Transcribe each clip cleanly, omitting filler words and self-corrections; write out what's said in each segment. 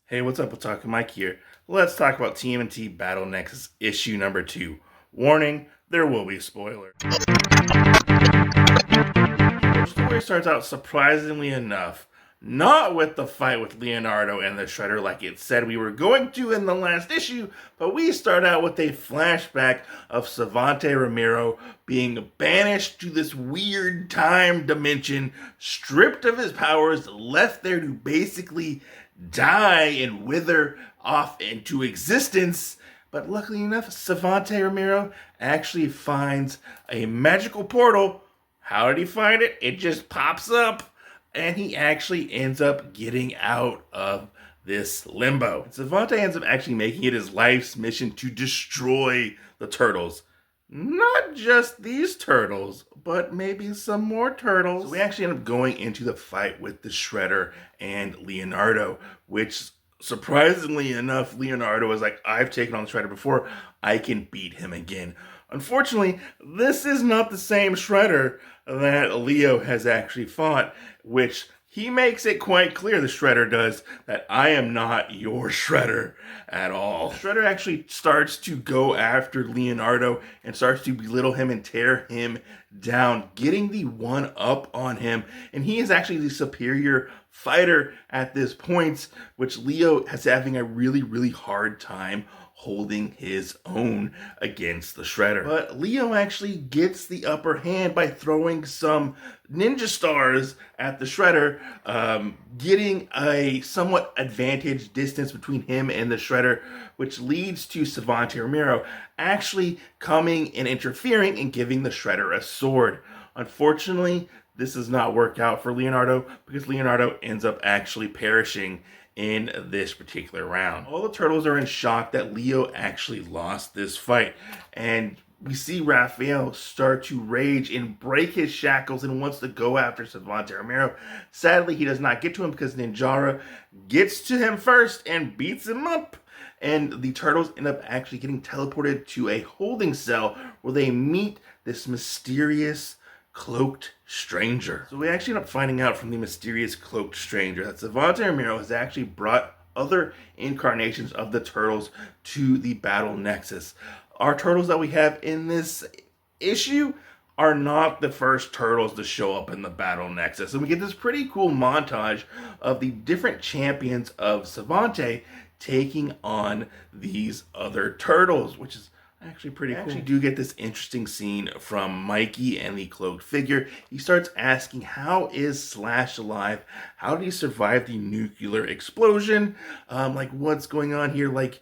Hey, what's up? Otaku Mike here. Let's talk about TMNT Battle Nexus issue number 2. Warning, there will be spoilers. Our story starts out surprisingly enough, not with the fight with Leonardo and the Shredder like it said we were going to in the last issue, but we start out with a flashback of Savante Ramiro being banished to this weird time dimension, stripped of his powers, left there to basically die and wither off into existence. But luckily enough, Savante Ramiro actually finds a magical portal. How did he find it? It just pops up, and he actually ends up getting out of this limbo. Savante ends up actually making it his life's mission to destroy the turtles. Not just these turtles, but maybe some more turtles. So we actually end up going into the fight with the Shredder and Leonardo, which surprisingly enough, Leonardo is like, I've taken on the Shredder before, I can beat him again. Unfortunately, this is not the same Shredder that Leo has actually fought, which he makes it quite clear, the Shredder does, that I am not your Shredder at all. Shredder actually starts to go after Leonardo and starts to belittle him and tear him down, getting the one up on him. And he is actually the superior fighter at this point, which Leo is having a really hard time holding his own against the Shredder. But Leo actually gets the upper hand by throwing some ninja stars at the Shredder, getting a somewhat advantage distance between him and the Shredder, which leads to Savante Ramiro actually coming and interfering and giving the Shredder a sword. Unfortunately, this does not work out for Leonardo because Leonardo ends up actually perishing in this particular round. All the turtles are in shock that Leo actually lost this fight, and we see Raphael start to rage and break his shackles and wants to go after Savante Ramiro. Sadly, he does not get to him because Ninjara gets to him first and beats him up. And the turtles end up actually getting teleported to a holding cell where they meet this mysterious cloaked stranger. So we actually end up finding out from the mysterious cloaked stranger that Savante Ramiro has actually brought other incarnations of the turtles to the Battle Nexus. Our turtles that we have in this issue are not the first turtles to show up in the Battle Nexus. And we get this pretty cool montage of the different champions of Savante taking on these other turtles, which is actually pretty cool. We actually do get this interesting scene from Mikey and the cloaked figure. He starts asking, how is Slash alive? How did he survive the nuclear explosion? Like, what's going on here? Like,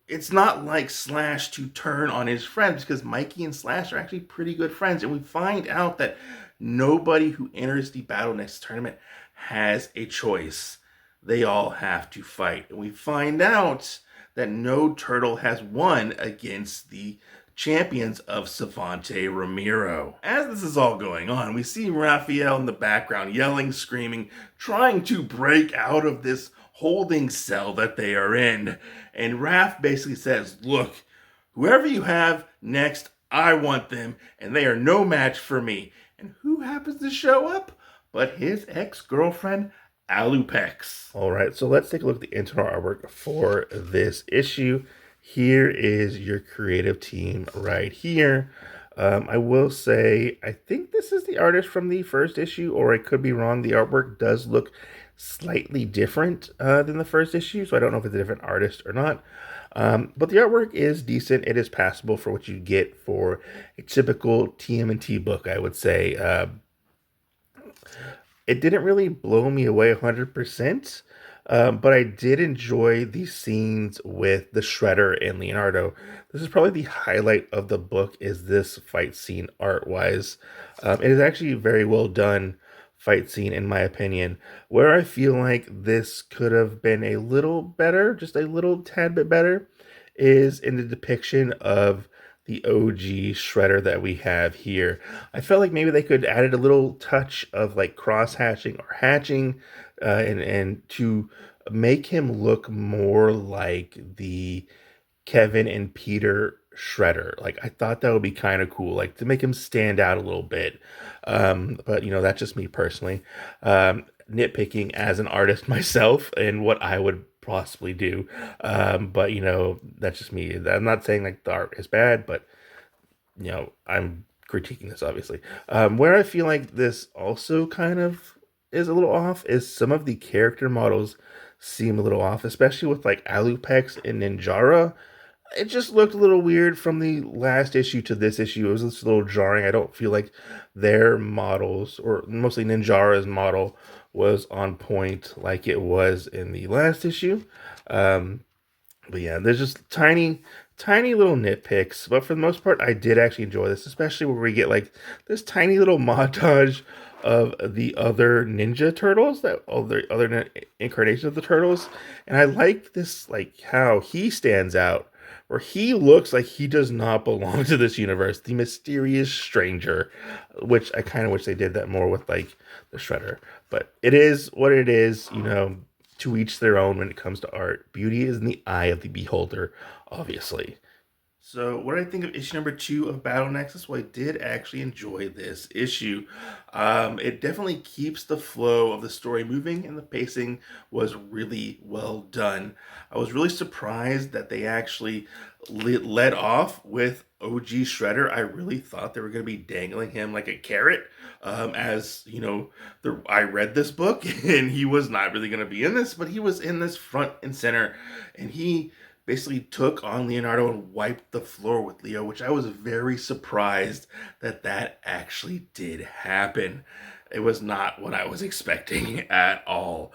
it's not like Slash to turn on his friends because Mikey and Slash are actually pretty good friends. And we find out that nobody who enters the Battle Nexus tournament has a choice. They all have to fight. And we find out that no turtle has won against the champions of Savante Ramiro. As this is all going on, we see Raphael in the background yelling, screaming, trying to break out of this holding cell that they are in. And Raph basically says, look, whoever you have next, I want them, and they are no match for me. And who happens to show up but his ex-girlfriend, Alupex. All right, so let's take a look at the internal artwork for this issue. Here is your creative team right here. I will say, I think this is the artist from the first issue, or I could be wrong. The artwork does look slightly different than the first issue, so I don't know if it's a different artist or not. But the artwork is decent. It is passable for what you get for a typical TMNT book, I would say. It didn't really blow me away 100%, but I did enjoy the scenes with the Shredder and Leonardo. This is probably the highlight of the book, is this fight scene art-wise. It is actually a very well done fight scene, in my opinion. Where I feel like this could have been a little better, just a little tad bit better, is in the depiction of the OG Shredder that we have here. I felt like maybe they could added a little touch of like cross hatching or hatching and to make him look more like the Kevin and Peter Shredder. Like, I thought that would be kind of cool, like to make him stand out a little bit. But you know, that's just me personally. Nitpicking as an artist myself and what I would possibly do. But you know, that's just me. I'm not saying like the art is bad, but you know, I'm critiquing this obviously. Where I feel like this also kind of is a little off is some of the character models seem a little off, especially with like Alupex and Ninjara. It just looked a little weird from the last issue to this issue. It was just a little jarring. I don't feel like their models, or mostly Ninjara's model, was on point like it was in the last issue. Um, but yeah, there's just tiny little nitpicks. But for the most part, I did actually enjoy this, especially where we get like this tiny little montage of the other Ninja Turtles, that other incarnations of the Turtles. And I like this, like how he stands out, where he looks like he does not belong to this universe. The mysterious stranger, which I kind of wish they did that more with like the Shredder. But it is what it is, you know, to each their own when it comes to art. Beauty is in the eye of the beholder, obviously. So, what did I think of issue number 2 of Battle Nexus? Well, I did actually enjoy this issue. It definitely keeps the flow of the story moving, and the pacing was really well done. I was really surprised that they actually led off with OG Shredder. I really thought they were going to be dangling him like a carrot. As you know, I read this book, and he was not really going to be in this, but he was in this front and center, and he basically took on Leonardo and wiped the floor with Leo, which I was very surprised that that actually did happen. It was not what I was expecting at all.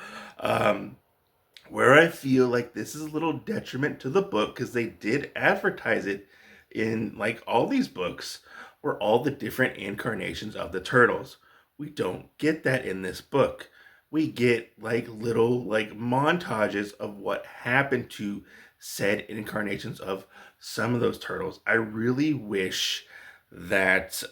Where I feel like this is a little detriment to the book, because they did advertise it in like all these books, were all the different incarnations of the turtles. We don't get that in this book. We get like little like montages of what happened to said incarnations of some of those turtles. I really wish that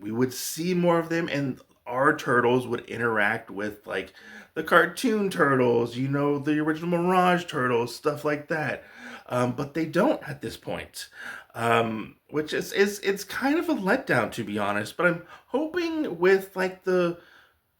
we would see more of them, and our turtles would interact with like the cartoon turtles, you know, the original Mirage turtles, stuff like that. But they don't at this point, which is it's kind of a letdown, to be honest. But I'm hoping with like the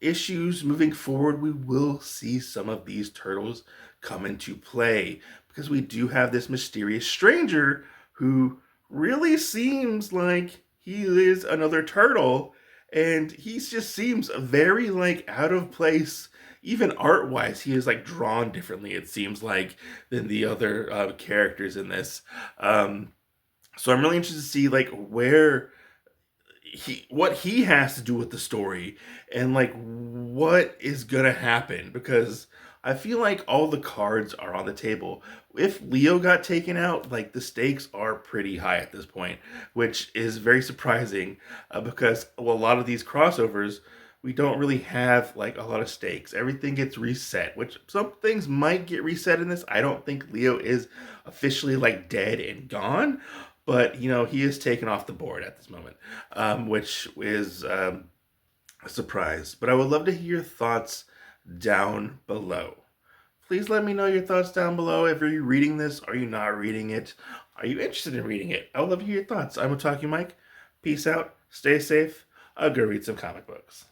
issues moving forward, we will see some of these turtles come into play, because we do have this mysterious stranger who really seems like he is another turtle, and he just seems very like out of place. Even art wise, he is like drawn differently, it seems like, than the other characters in this. So I'm really interested to see like what he has to do with the story, and like what is gonna happen, because I feel like all the cards are on the table. If Leo got taken out, like the stakes are pretty high at this point, which is very surprising, because well, a lot of these crossovers, we don't really have like a lot of stakes. Everything gets reset, which some things might get reset in this. I don't think Leo is officially like dead and gone, but you know, he is taken off the board at this moment, which is a surprise. But I would love to hear your thoughts down below. Please let me know your thoughts down below. If you're reading this, are you not reading it? Are you interested in reading it? I would love to hear your thoughts. I'm a Talking Mike. Peace out. Stay safe. I'll go read some comic books.